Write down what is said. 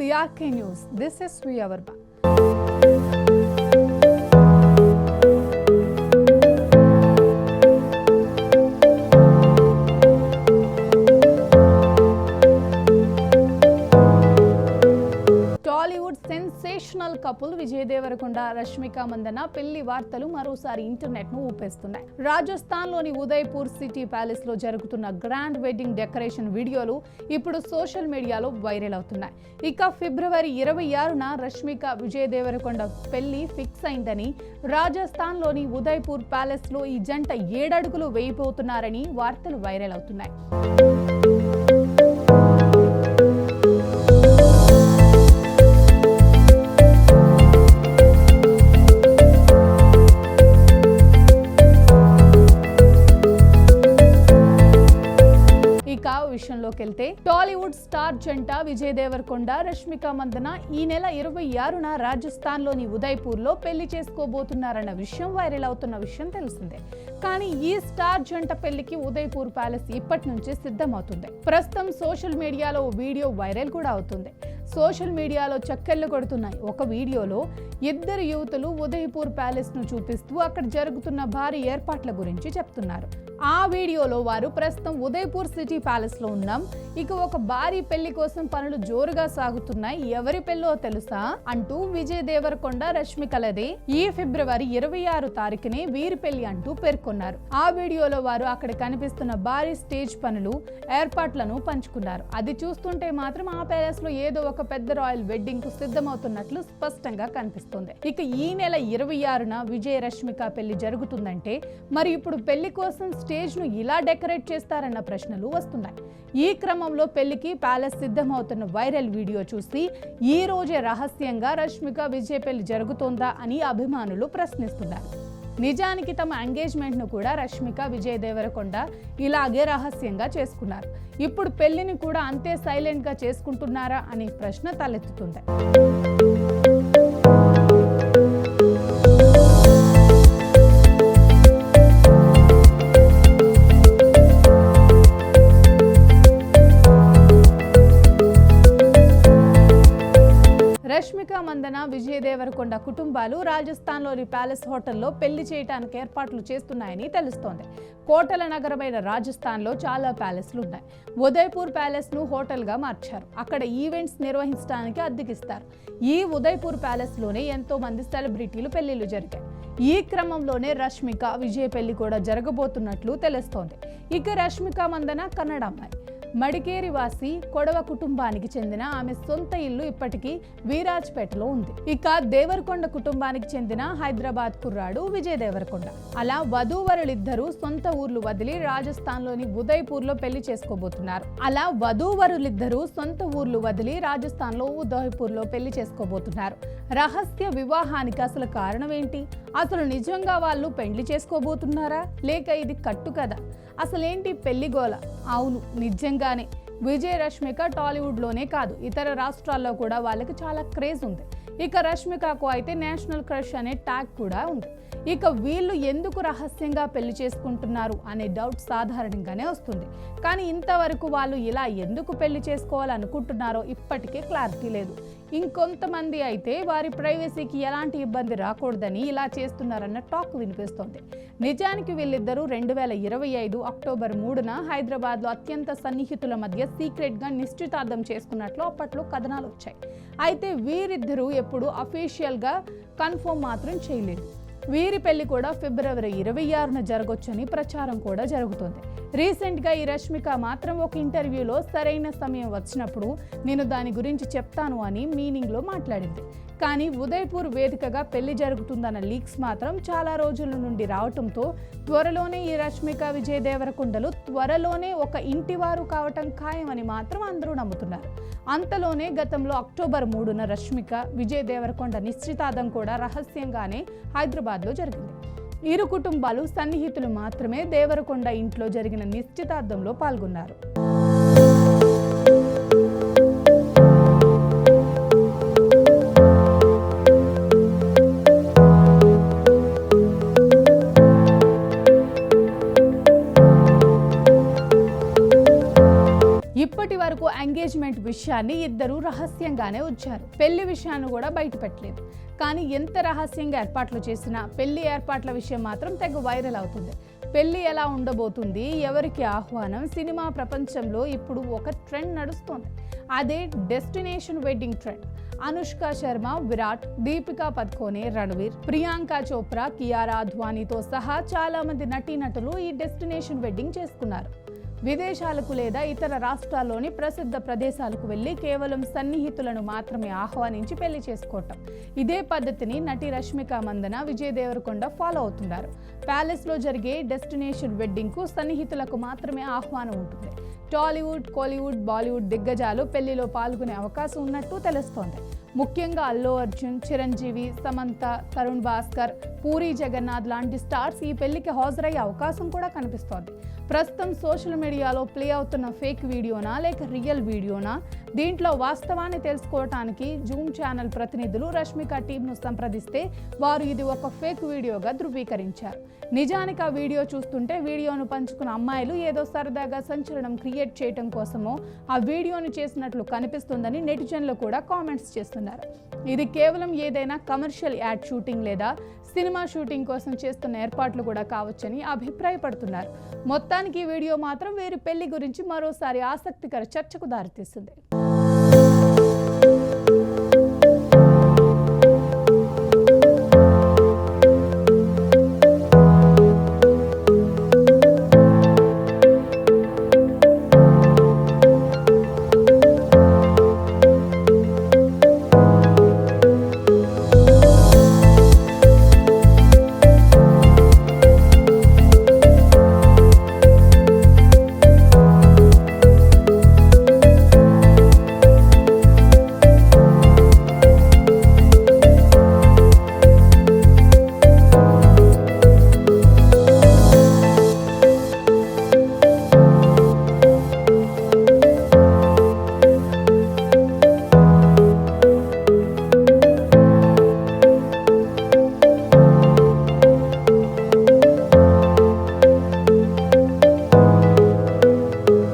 CRK News. This is Sriya Verma. Tollywood sensational couple Vijay Deverakonda Rashmika Mandanna పెళ్లి వార్తలు మరోసారి ఇంటర్నెట్ ను ఊపేస్తున్నాయి. రాజస్థాన్ లోని ఉదయ్పూర్ సిటీ ప్యాలెస్ లో జరుగుతున్న గ్రాండ్ వెడ్డింగ్ డెకరేషన్ వీడియోలు ఇప్పుడు సోషల్ మీడియాలో వైరల్ అవుతున్నాయి. ఇక ఫిబ్రవరి 26న రష్మిక విజయ్ దేవరకొండ పెళ్లి ఫిక్స్ అయిందని, రాజస్థాన్ లోని ఉదయ్పూర్ ప్యాలెస్ లో ఈ జంట 7 అడుగులు వేయబోతున్నారని వార్తలు వైరల్ అవుతున్నాయి. విషయంలోకి వెళ్తే టాలీవుడ్ స్టార్ జంట విజయ్ దేవరకొండ రష్మిక మందన ఈ నెల 26న రాజస్థాన్ లోని ఉదయ్పూర్ లో పెళ్లి చేసుకోబోతున్నారన్న విషయం వైరల్ అవుతున్న విషయం తెలిసిందే. కానీ ఈ స్టార్ జంట పెళ్లికి ఉదయ్పూర్ ప్యాలెస్ ఇప్పటి నుంచి సిద్ధమవుతుంది. ప్రస్తుతం సోషల్ మీడియాలో వీడియో వైరల్ కూడా అవుతుంది. సోషల్ మీడియాలో చక్కర్లు కొడుతున్నాయి. ఒక వీడియోలో 2 యువతులు ఉదయ్పూర్ ప్యాలెస్ ను చూపిస్తూ అక్కడ జరుగుతున్న భారీ ఏర్పాట్ల గురించి చెప్తున్నారు. ఆ వీడియోలో వారు ప్రస్తుతం ఉదయ్పూర్ సిటీ ప్యాలెస్ లో ఉన్నాం, ఇక ఒక భారీ పెళ్లి కోసం పనులు జోరుగా సాగుతున్నాయి, ఎవరి పెళ్ళో తెలుసా అంటూ విజయ్ దేవరకొండ రష్మికలదే ఈ ఫిబ్రవరి 26 తారీఖునే వీరి పెళ్లి అంటూ పేర్కొన్నారు. ఆ వీడియోలో వారు అక్కడ కనిపిస్తున్న భారీ స్టేజ్ పనులు ఏర్పాట్లను పంచుకున్నారు. అది చూస్తుంటే మాత్రం ఆ ప్యాలెస్ లో ఏదో ఒక పెద్ద రాయల్ వెడ్డింగ్ కు సిద్ధమవుతున్నట్లు స్పష్టంగా కనిపిస్తుంది. ఇక ఈ నెల 26న విజయ్ రష్మిక పెళ్లి జరుగుతుందంటే మరి ఇప్పుడు పెళ్లి కోసం స్టేజ్ ను ఇలా డెకరేట్ చేస్తారన్న ప్రశ్నలు వస్తున్నాయి. ఈ క్రమంలో పెళ్లికి ప్యాలెస్ సిద్ధమవుతున్న వైరల్ వీడియో చూసి ఈ రోజే రహస్యంగా రష్మిక విజయ్ పెళ్లి జరుగుతోందా అని అభిమానులు ప్రశ్నిస్తున్నారు. నిజానికి తమ ఎంగేజ్మెంట్ ను కూడా రష్మిక విజయ్ దేవరకొండ ఇలాగే రహస్యంగా చేసుకున్నారు. ఇప్పుడు పెళ్లిని కూడా అంతే సైలెంట్ గా చేసుకుంటున్నారా అనే ప్రశ్న తలెత్తుతుంది. రష్మిక మందన విజయ్ దేవరకొండ కుటుంబాలు రాజస్థాన్లోని ప్యాలెస్ హోటల్లో పెళ్లి చేయడానికి ఏర్పాట్లు చేస్తున్నాయని తెలుస్తోంది. కోటల నగరమైన రాజస్థాన్లో చాలా ప్యాలెస్లు ఉన్నాయి. ఉదయ్పూర్ ప్యాలెస్ ను హోటల్ గా మార్చారు. అక్కడ ఈవెంట్స్ నిర్వహించడానికి అద్దెకిస్తారు. ఈ ఉదయ్పూర్ ప్యాలెస్ లోనే ఎంతో మంది సెలబ్రిటీలు పెళ్లిళ్లు జరిగాయి. ఈ క్రమంలోనే రష్మిక విజయ్ పెళ్లి కూడా జరగబోతున్నట్లు తెలుస్తోంది. ఇక రష్మిక మందన కన్నడ అమ్మాయి, మడికేరి వాసి కొడవ కుటుంబానికి చెందిన ఆమె సొంత ఇల్లు ఇప్పటికీ వీరాజ్పేటలో ఉంది. ఇక దేవరకొండ కుటుంబానికి చెందిన హైదరాబాద్ కుర్రాడు విజయ్ దేవరకొండ. అలా వధూవరులిద్దరూ సొంత ఊర్లు వదిలి రాజస్థాన్ లోని ఉదయ్పూర్ లో పెళ్లి చేసుకోబోతున్నారు. రహస్య వివాహానికి అసలు కారణం ఏంటి? అసలు నిజంగా వాళ్ళు పెళ్లి చేసుకోబోతున్నారా లేక ఇది కట్టు కదా? అసలేంటి పెళ్లి గోల? అవును, నిజంగానే విజయ్ రష్మిక టాలీవుడ్ లోనే కాదు ఇతర రాష్ట్రాల్లో కూడా వాళ్ళకి చాలా క్రేజ్ ఉంది. ఇక రష్మికకు అయితే నేషనల్ క్రష్ అనే ట్యాగ్ కూడా ఉంది. ఇక వీళ్ళు ఎందుకు రహస్యంగా పెళ్లి చేసుకుంటున్నారు అనే డౌట్ సాధారణంగానే వస్తుంది. కానీ ఇంతవరకు వాళ్ళు ఇలా ఎందుకు పెళ్లి చేసుకోవాలనుకుంటున్నారో ఇప్పటికే క్లారిటీ లేదు. ఇంకొంతమంది అయితే వారి ప్రైవసీకి ఎలాంటి ఇబ్బంది రాకూడదని ఇలా చేస్తున్నారన్న టాక్ వినిపిస్తోంది. నిజానికి వీళ్ళిద్దరూ 2025 అక్టోబర్ 3న హైదరాబాద్ లో అత్యంత సన్నిహితుల మధ్య సీక్రెట్ గా నిశ్చితార్థం చేసుకున్నట్లు అప్పట్లో కథనాలు వచ్చాయి. అయితే వీరిద్దరూ ఎప్పుడు అఫీషియల్ గా కన్ఫర్మ్ మాత్రం చేయలేదు. వీరి పెళ్లి కూడా ఫిబ్రవరి 26న జరగొచ్చని ప్రచారం కూడా జరుగుతుంది. రీసెంట్ గా ఈ రష్మిక మాత్రం ఒక ఇంటర్వ్యూలో సరైన సమయం వచ్చినప్పుడు నేను దాని గురించి చెప్తాను అని మీనింగ్ లో మాట్లాడింది. కానీ ఉదయ్పూర్ వేదికగా పెళ్లి జరుగుతుందన్న లీక్స్ మాత్రం చాలా రోజుల నుండి రావటంతో త్వరలోనే ఈ రష్మిక విజయ్ దేవరకొండలు త్వరలోనే ఒక ఇంటివారు కావటం ఖాయమని మాత్రం అందరూ నమ్ముతున్నారు. అంతలోనే గతంలో అక్టోబర్ 3న రష్మిక విజయ్ దేవరకొండ నిశ్చితార్థం కూడా రహస్యంగానే హైదరాబాద్లో జరిగింది. ఇరు కుటుంబాలు సన్నిహితులు మాత్రమే దేవరకొండ ఇంట్లో జరిగిన నిశ్చితార్థంలో పాల్గొన్నారు. ఇప్పటి వరకు ఎంగేజ్మెంట్ విషయాన్ని ఇద్దరు రహస్యంగానే ఉంచారు. పెళ్లి విషయాన్ని కూడా బయట పెట్టలేదు. కానీ ఎంత రహస్యంగా ఏర్పాట్లు చేసినా పెళ్లి ఏర్పాట్ల విషయం మాత్రం తెగ వైరల్ అవుతుంది. పెళ్లి ఎలా ఉండబోతుంది, ఎవరికి ఆహ్వానం, సినిమా ప్రపంచంలో ఇప్పుడు ఒక ట్రెండ్ నడుస్తోంది. అదే destination wedding trend. Anushka Sharma, Virat, Deepika Padukone, Ranveer, Priyanka Chopra, Kiara అద్వానీతో సహా చాలా మంది నటీనటులు ఈ డెస్టినేషన్ వెడ్డింగ్ చేసుకున్నారు. విదేశాలకు లేదా ఇతర రాష్ట్రాల్లోని ప్రసిద్ధ ప్రదేశాలకు వెళ్లి కేవలం సన్నిహితులను మాత్రమే ఆహ్వానించి పెళ్లి చేసుకోవటం. ఇదే పద్ధతిని నటి రష్మిక మందన, విజయ్ దేవరకొండ ఫాలో అవుతున్నారు. ప్యాలెస్లో జరిగే డెస్టినేషన్ వెడ్డింగ్కు సన్నిహితులకు మాత్రమే ఆహ్వానం ఉంటుంది. టాలీవుడ్, కోలీవుడ్, బాలీవుడ్ దిగ్గజాలు పెళ్లిలో పాల్గొనే అవకాశం ఉన్నట్టు తెలుస్తోంది. ముఖ్యంగా అల్లు అర్జున్, చిరంజీవి, సమంత, తరుణ్ భాస్కర్, పూరి జగన్నాథ్ లాంటి స్టార్స్ ఈ పెళ్లికి హాజరయ్యే అవకాశం కూడా కనిపిస్తోంది. ప్రస్తుతం సోషల్ మీడియాలో ప్లే అవుతున్న ఫేక్ వీడియోనా లేక రియల్ వీడియోనా, దీంట్లో వాస్తవాన్ని తెలుసుకోవటానికి జూమ్ ఛానల్ ప్రతినిధులు రష్మిక టీంను సంప్రదిస్తే వారు ఇది ఒక ఫేక్ వీడియోగా ధృవీకరించారు. నిజానికి ఆ వీడియో చూస్తుంటే వీడియోను పంచుకున్న అమ్మాయిలు ఏదో సరదాగా సంచలనం క్రియేట్ చేయడం కోసమో ఆ వీడియోను చేసినట్లు కనిపిస్తుందని నెటిజన్లు కూడా కామెంట్స్ చేస్తున్నారు. ఇది కేవలం ఏదైనా కమర్షియల్ యాడ్ షూటింగ్ లేదా సినిమా షూటింగ్ కోసం చేస్తున్న ఏర్పాట్లు కూడా కావచ్చని అభిప్రాయపడుతున్నారు. మొత్తానికి ఈ వీడియో మాత్రం వీరి పెళ్లి గురించి మరోసారి ఆసక్తికర చర్చకు దారితీస్తుంది.